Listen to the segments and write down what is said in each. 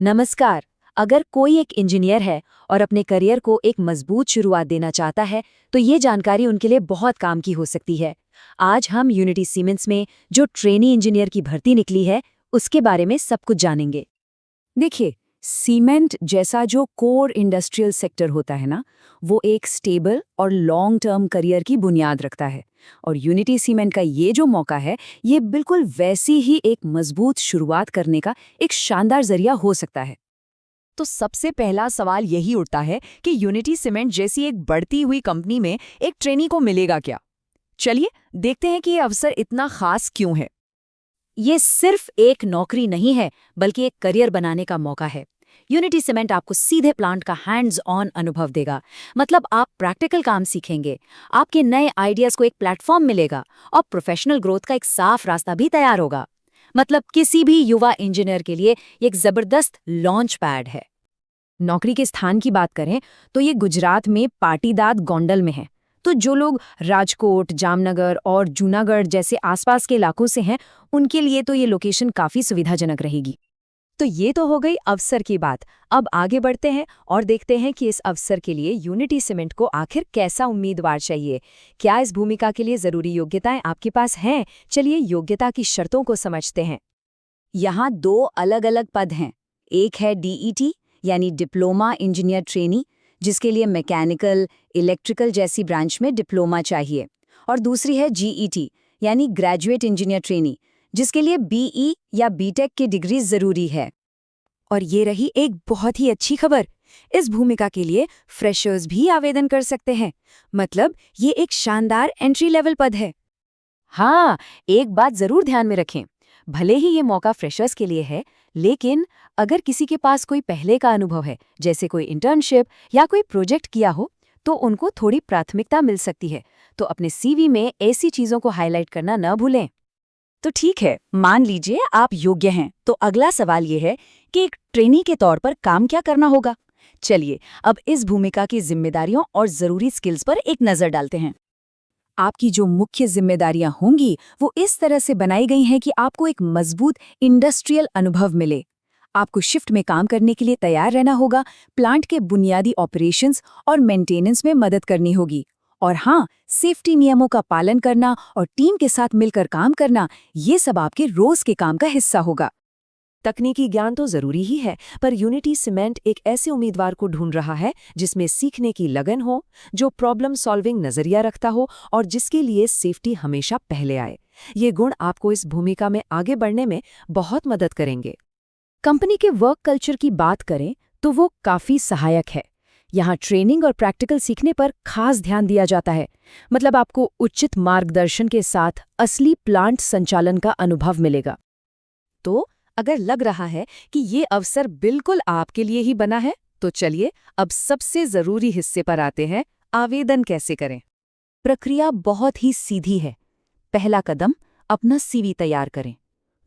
नमस्कार। अगर कोई एक इंजीनियर है और अपने करियर को एक मजबूत शुरुआत देना चाहता है, तो ये जानकारी उनके लिए बहुत काम की हो सकती है। आज हम यूनिटी सीमेंट्स में जो ट्रेनी इंजीनियर की भर्ती निकली है, उसके बारे में सब कुछ जानेंगे। देखिए, सीमेंट जैसा जो कोर इंडस्ट्रियल सेक्टर होता है ना, वो एक स्टेबल और लॉन्ग टर्म करियर की बुनियाद रखता है। और यूनिटी सीमेंट का ये जो मौका है, ये बिल्कुल वैसी ही एक मजबूत शुरुआत करने का एक शानदार जरिया हो सकता है। तो सबसे पहला सवाल यही उठता है कि यूनिटी सीमेंट जैसी एक बढ़ती हुई कंपनी में एक ट्रेनी को मिलेगा क्या? चलिए देखते हैं कि ये अवसर इतना खास क्यों है। ये सिर्फ एक नौकरी नहीं है, बल्कि एक करियर बनाने का मौका है। यूनिटी सीमेंट आपको सीधे प्लांट का हैंड्स ऑन अनुभव देगा। मतलब आप प्रैक्टिकल काम सीखेंगे, आपके नए आइडियाज को एक प्लेटफॉर्म मिलेगा और प्रोफेशनल ग्रोथ का एक साफ रास्ता भी तैयार होगा। मतलब किसी भी युवा इंजीनियर के लिए ये एक जबरदस्त लॉन्च पैड है। नौकरी के स्थान की बात करें तो ये गुजरात में पाटीदाद गोंडल में है। तो जो लोग राजकोट, जामनगर और जूनागढ़ जैसे आसपास के इलाकों से हैं, उनके लिए तो ये लोकेशन काफ़ी सुविधाजनक रहेगी। तो ये तो हो गई अवसर की बात। अब आगे बढ़ते हैं और देखते हैं कि इस अवसर के लिए यूनिटी सीमेंट को आखिर कैसा उम्मीदवार चाहिए। क्या इस भूमिका के लिए ज़रूरी योग्यताएं आपके पास हैं? चलिए योग्यता की शर्तों को समझते हैं। यहाँ दो अलग अलग पद हैं। एक है डीईटी यानी डिप्लोमा इंजीनियर ट्रेनी, जिसके लिए मैकेनिकल, इलेक्ट्रिकल जैसी ब्रांच में डिप्लोमा चाहिए। और दूसरी है जीईटी यानी ग्रेजुएट इंजीनियर ट्रेनी, जिसके लिए बीई या बीटेक की डिग्री जरूरी है। और ये रही एक बहुत ही अच्छी खबर। इस भूमिका के लिए फ्रेशर्स भी आवेदन कर सकते हैं। मतलब ये एक शानदार एंट्री लेवल पद है। हाँ, एक बात जरूर ध्यान में रखें। भले ही ये मौका फ्रेशर्स के लिए है, लेकिन अगर किसी के पास कोई पहले का अनुभव है, जैसे कोई इंटर्नशिप या कोई प्रोजेक्ट किया हो, तो उनको थोड़ी प्राथमिकता मिल सकती है। तो अपने सीवी में ऐसी चीज़ों को हाईलाइट करना न भूलें। तो ठीक है, मान लीजिए आप योग्य हैं, तो अगला सवाल ये है कि एक ट्रेनी के तौर पर काम क्या करना होगा। चलिए अब इस भूमिका की जिम्मेदारियों और जरूरी स्किल्स पर एक नजर डालते हैं। आपकी जो मुख्य जिम्मेदारियां होंगी वो इस तरह से बनाई गई हैं कि आपको एक मजबूत इंडस्ट्रियल अनुभव मिले। आपको शिफ्ट में काम करने के लिए तैयार रहना होगा, प्लांट के बुनियादी ऑपरेशंस और मेंटेनेंस में मदद करनी होगी। और हाँ, सेफ्टी नियमों का पालन करना और टीम के साथ मिलकर काम करना, ये सब आपके रोज के काम का हिस्सा होगा। तकनीकी ज्ञान तो जरूरी ही है, पर यूनिटी सीमेंट एक ऐसे उम्मीदवार को ढूंढ रहा है जिसमें सीखने की लगन हो, जो प्रॉब्लम सॉल्विंग नजरिया रखता हो और जिसके लिए सेफ्टी हमेशा पहले आए। ये गुण आपको इस भूमिका में आगे बढ़ने में बहुत मदद करेंगे। कंपनी के वर्क कल्चर की बात करें तो वो काफ़ी सहायक है। यहाँ ट्रेनिंग और प्रैक्टिकल सीखने पर खास ध्यान दिया जाता है। मतलब आपको उचित मार्गदर्शन के साथ असली प्लांट संचालन का अनुभव मिलेगा। तो अगर लग रहा है कि ये अवसर बिल्कुल आपके लिए ही बना है, तो चलिए अब सबसे ज़रूरी हिस्से पर आते हैं, आवेदन कैसे करें। प्रक्रिया बहुत ही सीधी है। पहला कदम, अपना सीवी तैयार करें।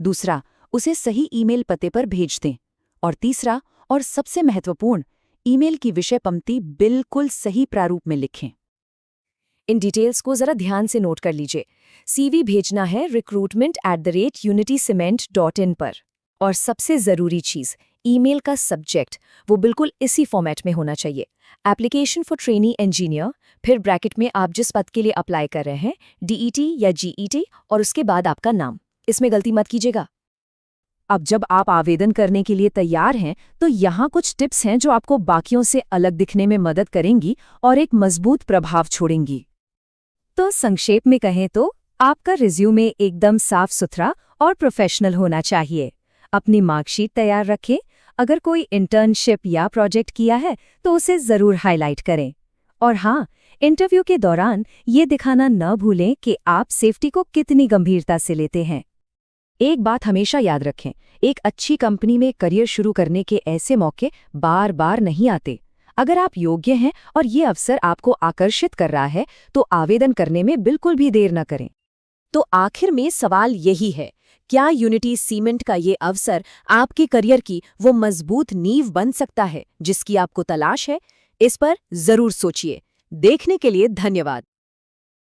दूसरा, उसे सही ईमेल पते पर भेज दें। और तीसरा और सबसे महत्वपूर्ण, ईमेल की विषय पंक्ति बिल्कुल सही प्रारूप में लिखें। इन डिटेल्स को जरा ध्यान से नोट कर लीजिए। सीवी भेजना है recruitment@unityscement.in पर। और सबसे ज़रूरी चीज़, ईमेल का सब्जेक्ट वो बिल्कुल इसी फॉर्मेट में होना चाहिए। एप्लीकेशन फॉर ट्रेनी इंजीनियर, फिर ब्रैकेट में आप जिस पद के लिए अप्लाई कर रहे हैं, डीईटी या जीईटी, और उसके बाद आपका नाम। इसमें गलती मत कीजिएगा। अब जब आप आवेदन करने के लिए तैयार हैं, तो यहाँ कुछ टिप्स हैं जो आपको बाकियों से अलग दिखने में मदद करेंगी और एक मजबूत प्रभाव छोड़ेंगी। तो संक्षेप में कहें तो आपका रिज्यूमे एकदम साफ सुथरा और प्रोफेशनल होना चाहिए। अपनी मार्कशीट तैयार रखें। अगर कोई इंटर्नशिप या प्रोजेक्ट किया है तो उसे ज़रूर हाईलाइट करें। और हाँ, इंटरव्यू के दौरान ये दिखाना न भूलें कि आप सेफ्टी को कितनी गंभीरता से लेते हैं। एक बात हमेशा याद रखें, एक अच्छी कंपनी में करियर शुरू करने के ऐसे मौके बार बार नहीं आते। अगर आप योग्य हैं और ये अवसर आपको आकर्षित कर रहा है, तो आवेदन करने में बिल्कुल भी देर न करें। तो आखिर में सवाल यही है, क्या यूनिटी सीमेंट का ये अवसर आपके करियर की वो मजबूत नींव बन सकता है जिसकी आपको तलाश है? इस पर जरूर सोचिए। देखने के लिए धन्यवाद।